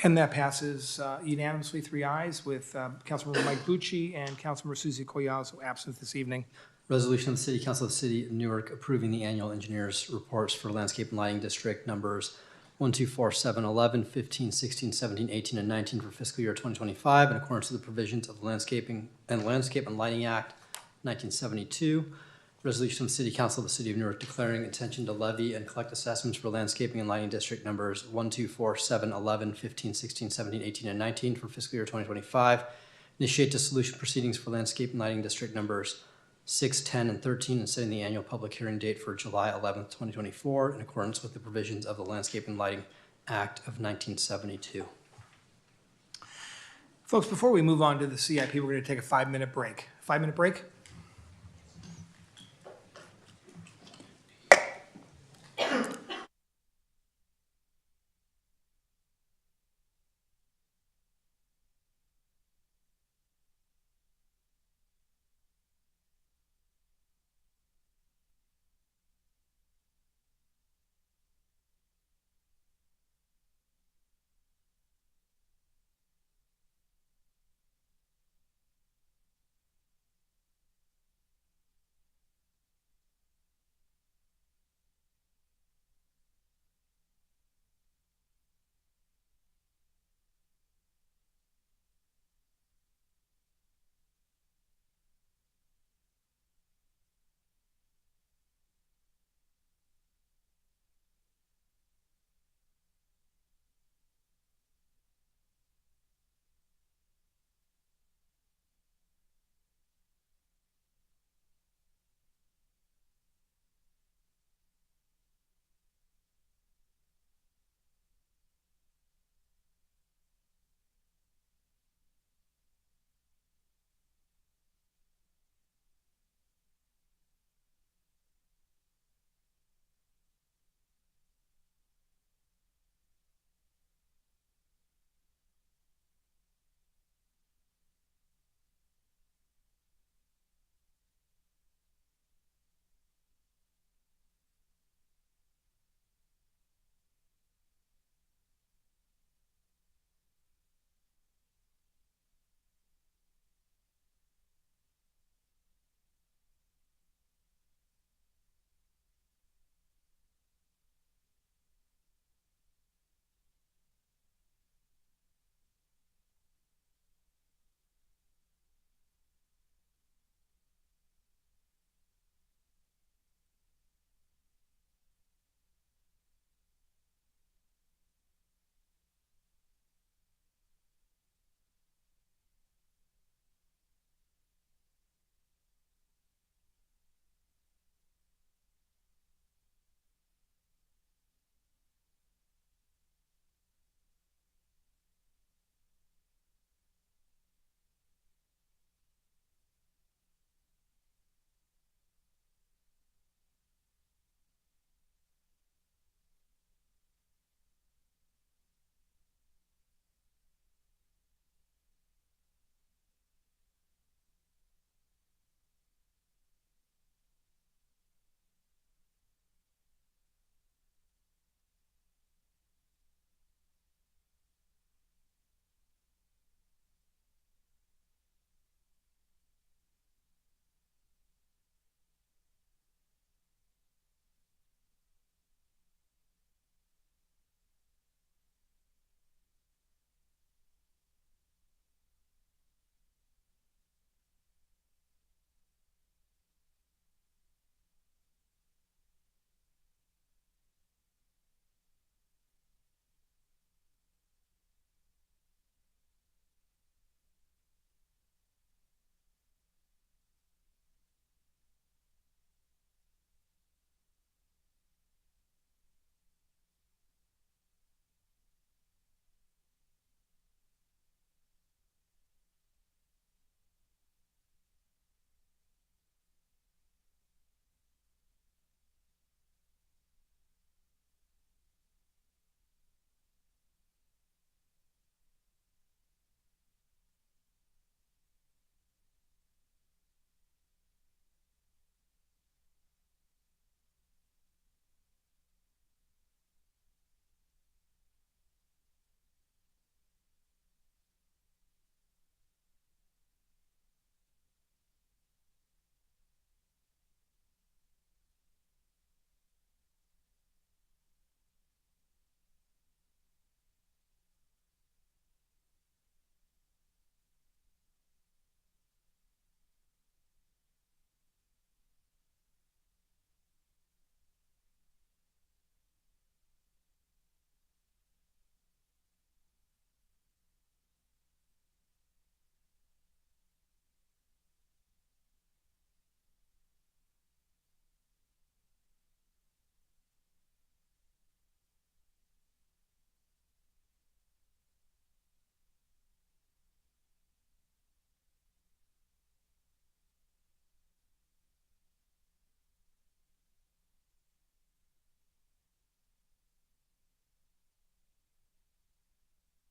And that passes unanimously, 3 ayes, with Councilmember Mike Bucci and Councilmember Susie Collazo absent this evening. Resolution of the City Council of the City of Newark approving the annual engineers' reports for landscape and lighting district numbers 1, 2, 4, 7, 11, 15, 16, 17, 18, and 19 for fiscal year 2025 in accordance with the provisions of the Landscape and Lighting Act 1972. Resolution of the City Council of the City of Newark declaring intention to levy and collect assessments for landscaping and lighting district numbers 1, 2, 4, 7, 11, 15, 16, 17, 18, and 19 for fiscal year 2025. Initiate dissolution proceedings for landscape and lighting district numbers 6, 10, and 13, and setting the annual public hearing date for July 11th, 2024, in accordance with the provisions of the Landscape and Lighting Act of 1972. Folks, before we move on to the CIP, we're going to take a 5-minute break. 5-minute break?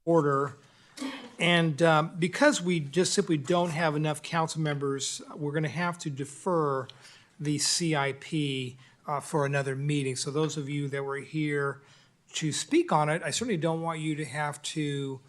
order. And because we just simply don't have enough council members, we're going to have to defer the CIP for another meeting. So those of you that were here to speak on it, I certainly don't want you to have to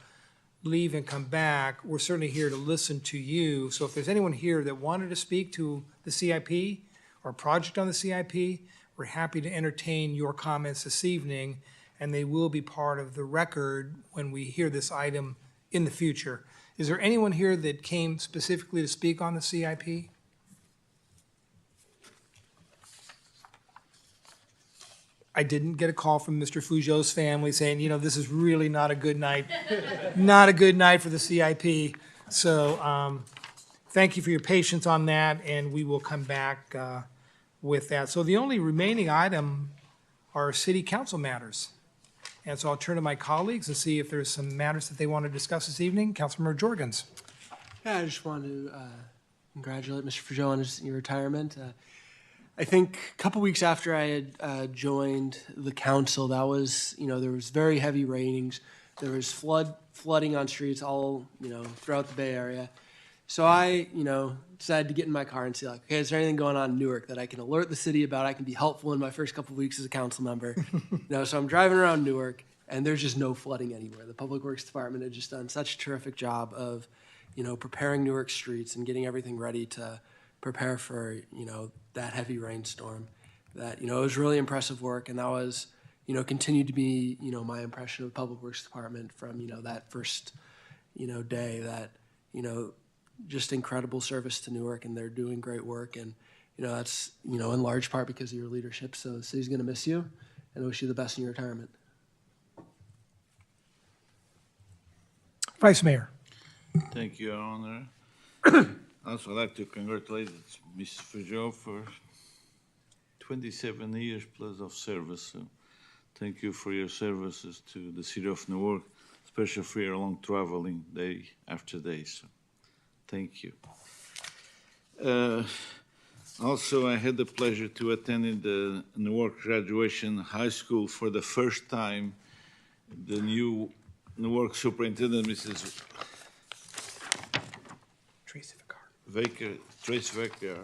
leave and come back. We're certainly here to listen to you. So if there's anyone here that wanted to speak to the CIP or project on the CIP, we're happy to entertain your comments this evening, and they will be part of the record when we hear this item in the future. Is there anyone here that came specifically to speak on the CIP? I didn't get a call from Mr. Fougeau's family saying, you know, this is really not a good night, not a good night for the CIP. So thank you for your patience on that, and we will come back with that. So the only remaining item are city council matters. And so I'll turn to my colleagues and see if there's some matters that they want to discuss this evening. Councilmember Jorgens. Yeah, I just wanted to congratulate Mr. Fougeau on your retirement. I think a couple weeks after I had joined the council, that was, you know, there was very heavy rainings. There was flooding on streets all, you know, throughout the Bay Area. So I, you know, decided to get in my car and see, like, okay, is there anything going on in Newark that I can alert the city about? I can be helpful in my first couple of weeks as a council member. You know, so I'm driving around Newark, and there's just no flooding anywhere. The Public Works Department had just done such a terrific job of, you know, preparing Newark streets and getting everything ready to prepare for, you know, that heavy rainstorm. That, you know, it was really impressive work, and that was, you know, continued to be, you know, my impression of the Public Works Department from, you know, that first, you know, day. That, you know, just incredible service to Newark, and they're doing great work. And, you know, that's, you know, in large part because of your leadership. So the city's going to miss you, and I wish you the best in your retirement. Vice Mayor. Thank you, Your Honor. Also, I'd like to congratulate Mr. Fougeau for 27 years plus of service. So thank you for your services to the city of Newark, especially for your long traveling day after day. So thank you. Also, I had the pleasure to attend the Newark graduation high school for the first time. The new Newark superintendent, Mrs. Trace Vaker,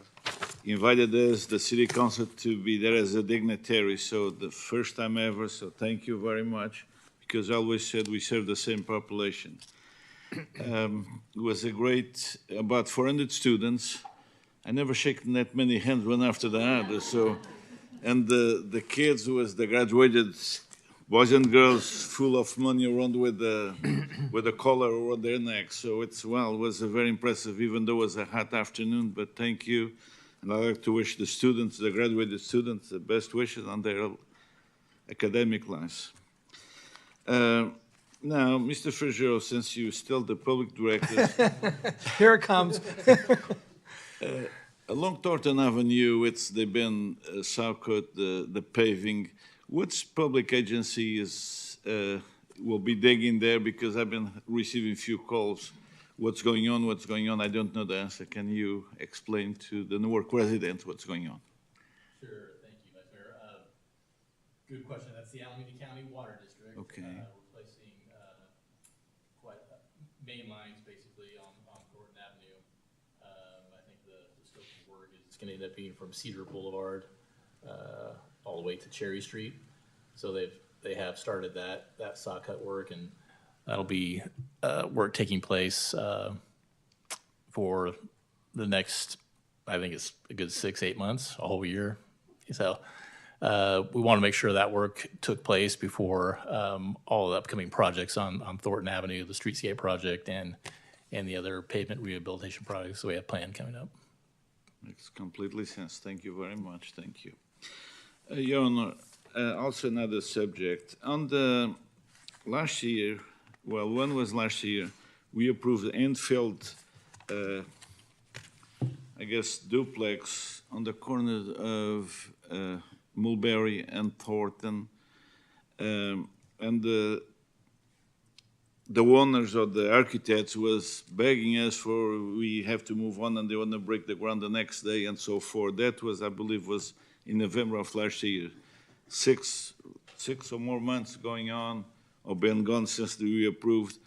invited us, the city council, to be there as a dignitary. So the first time ever. So thank you very much, because I always said we serve the same population. It was a great, about 400 students. I never shaken that many hands one after the other. So, and the kids was the graduated boys and girls full of money around with a collar around their necks. So it's, well, it was a very impressive, even though it was a hot afternoon, but thank you. And I'd like to wish the students, the graduated students, the best wishes on their academic lives. Now, Mr. Fougeau, since you're still the public director. Here it comes. Along Thornton Avenue, they've been Southcote, the paving. Which public agency will be digging there? Because I've been receiving a few calls. What's going on? What's going on? I don't know the answer. Can you explain to the Newark residents what's going on? Sure. Thank you, Vice Mayor. Good question. That's the Alameda County Water District. Okay. Replacing main lines, basically, on Thornton Avenue. I think the scope of work is going to end up being from Cedar Boulevard all the way to Cherry Street. So they have started that saw cut work, and that'll be work taking place for the next, I think it's a good 6-8 months, a whole year. So we want to make sure that work took place before all the upcoming projects on Thornton Avenue, the Streetscape project, and the other pavement rehabilitation projects that we have planned coming up. Makes completely sense. Thank you very much. Thank you. Your Honor, also another subject. On the last year, well, when was last year? We approved Enfield, I guess, duplex on the corner of Mulberry and Thornton. And the owners or the architects was begging us for we have to move on, and they want to break the ground the next day and so forth. That was, I believe, was in November of last year. Six or more months going on. or been gone since we approved.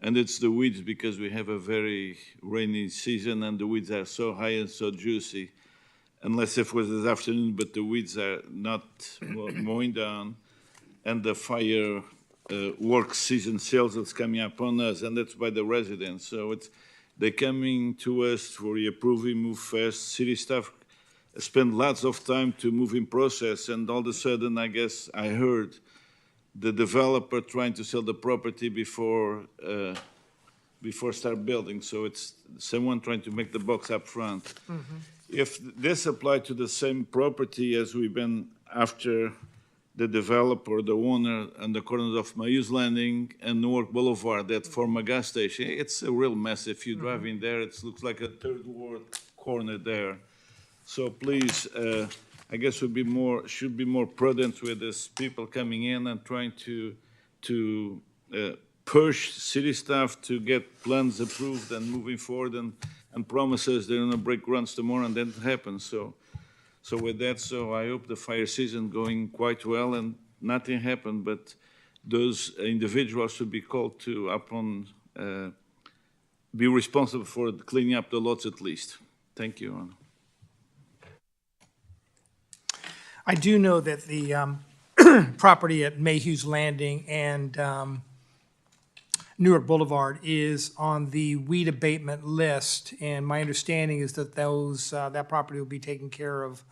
And it's the weeds, because we have a very rainy season and the weeds are so high and so juicy. Unless it was this afternoon, but the weeds are not mowing down. And the fire work season sales that's coming upon us, and that's by the residents. So they're coming to us for approving, move fast. City staff spend lots of time to move in process, and all of a sudden, I guess I heard the developer trying to sell the property before start building. So it's someone trying to make the bucks up front. Mm-hmm. If this applied to the same property as we've been after the developer, the owner, and the corners of Mayus Landing and Newark Boulevard, that former gas station, it's a real mess. If you drive in there, it looks like a third world corner there. So please, I guess should be more prudent with these people coming in and trying to push city staff to get plans approved and moving forward, and promises they're gonna break runs tomorrow, and then it happens. So with that, I hope the fire season going quite well and nothing happened, but those individuals should be called to be responsible for cleaning up the lots at least. Thank you, Honor. I do know that the property at Mayhew's Landing and Newark Boulevard is on the weed abatement list, and my understanding is that that property will be taken care of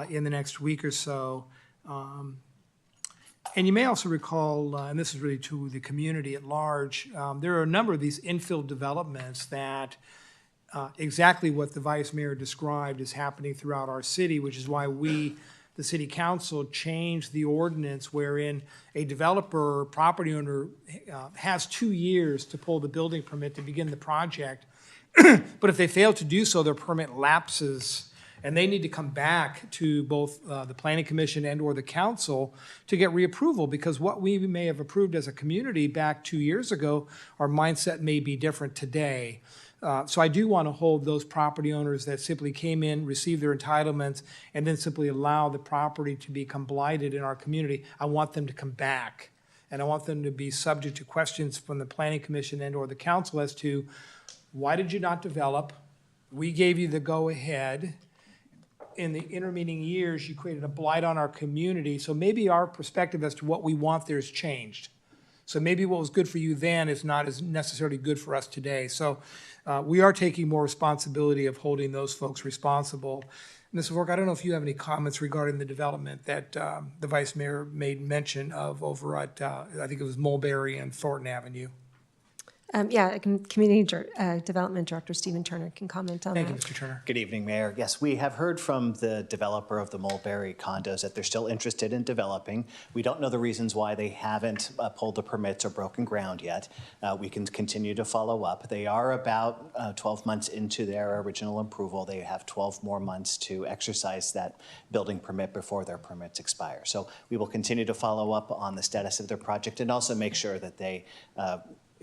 in the next week or so. And you may also recall, and this is really to the community at large, there are a number of these infill developments that exactly what the Vice Mayor described is happening throughout our city, which is why the City Council changed the ordinance wherein a developer or property owner has 2 years to pull the building permit to begin the project. But if they fail to do so, their permit lapses, and they need to come back to both the Planning Commission and or the council to get reapproval, because what we may have approved as a community back 2 years ago, our mindset may be different today. So I do want to hold those property owners that simply came in, received their entitlements, and then simply allow the property to become blighted in our community. I want them to come back, and I want them to be subject to questions from the Planning Commission and or the council as to, why did you not develop? We gave you the go-ahead. In the intervening years, you created a blight on our community, so maybe our perspective as to what we want there has changed. So maybe what was good for you then is not as necessarily good for us today. So we are taking more responsibility of holding those folks responsible. Ms. Vork, I don't know if you have any comments regarding the development that the Vice Mayor made mention of over at, I think it was Mulberry and Thornton Avenue. Yeah, Community Development Director Stephen Turner can comment on that. Thank you, Mr. Turner. Good evening, Mayor. Yes, we have heard from the developer of the Mulberry condos that they're still interested in developing. We don't know the reasons why they haven't pulled the permits or broken ground yet. We can continue to follow up. They are about 12 months into their original approval. They have 12 more months to exercise that building permit before their permits expire. So we will continue to follow up on the status of their project and also make sure that they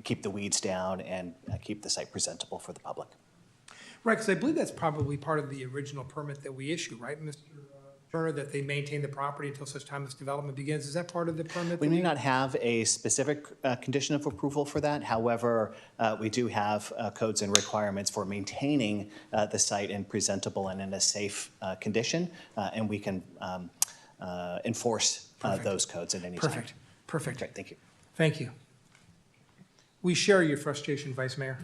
keep the weeds down and keep the site presentable for the public. Right, because I believe that's probably part of the original permit that we issue, right, Mr. Turner, that they maintain the property until such time as development begins. Is that part of the permit? We may not have a specific condition of approval for that. However, we do have codes and requirements for maintaining the site in presentable and in a safe condition, and we can enforce those codes at any time. Perfect. Great, thank you. Thank you. We share your frustration, Vice Mayor.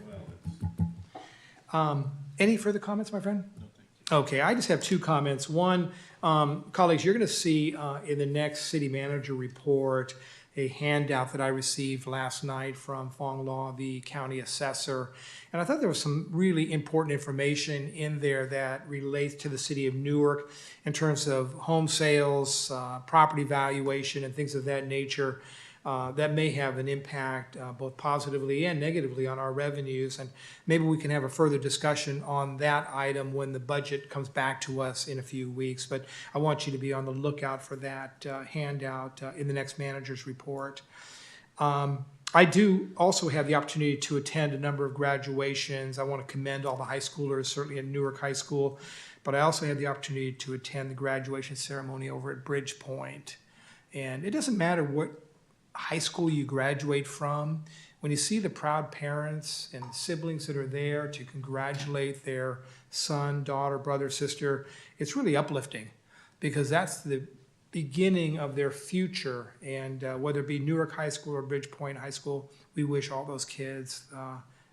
Any further comments, my friend? No, thank you. Okay, I just have 2 comments. One, colleagues, you're going to see in the next city manager report a handout that I received last night from Fong Law, the county assessor. And I thought there was some really important information in there that relates to the city of Newark in terms of home sales, property valuation, and things of that nature. That may have an impact both positively and negatively on our revenues. And maybe we can have a further discussion on that item when the budget comes back to us in a few weeks. But I want you to be on the lookout for that handout in the next manager's report. I do also have the opportunity to attend a number of graduations. I want to commend all the high schoolers, certainly at Newark High School. But I also had the opportunity to attend the graduation ceremony over at Bridgepoint. And it doesn't matter high school you graduate from, when you see the proud parents and siblings that are there to congratulate their son, daughter, brother, sister, it's really uplifting because that's the beginning of their future. And whether it be Newark High School or Bridgepoint High School, we wish all those kids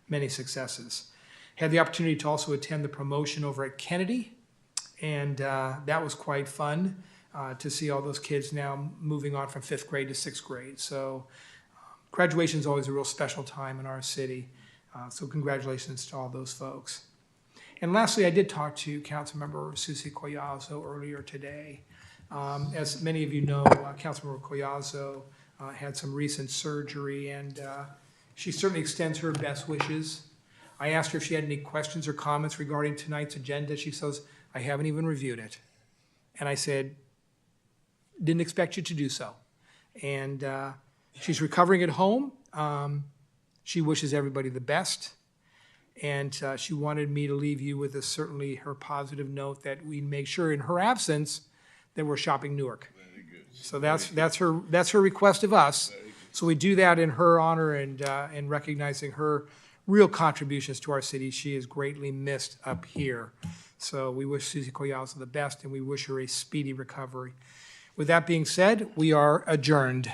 many successes. Had the opportunity to also attend the promotion over at Kennedy, and that was quite fun to see all those kids now moving on from 5th grade to 6th grade. So graduation is always a real special time in our city. So congratulations to all those folks. And lastly, I did talk to Councilmember Susie Collazo earlier today. As many of you know, Councilmember Collazo had some recent surgery, and she certainly extends her best wishes. I asked her if she had any questions or comments regarding tonight's agenda. She says, I haven't even reviewed it. And I said, didn't expect you to do so. And she's recovering at home. She wishes everybody the best. And she wanted me to leave you with certainly her positive note that we make sure in her absence that we're shopping Newark. Very good. So that's her request of us. So we do that in her honor and recognizing her real contributions to our city. She is greatly missed up here. So we wish Susie Collazo the best, and we wish her a speedy recovery. With that being said, we are adjourned.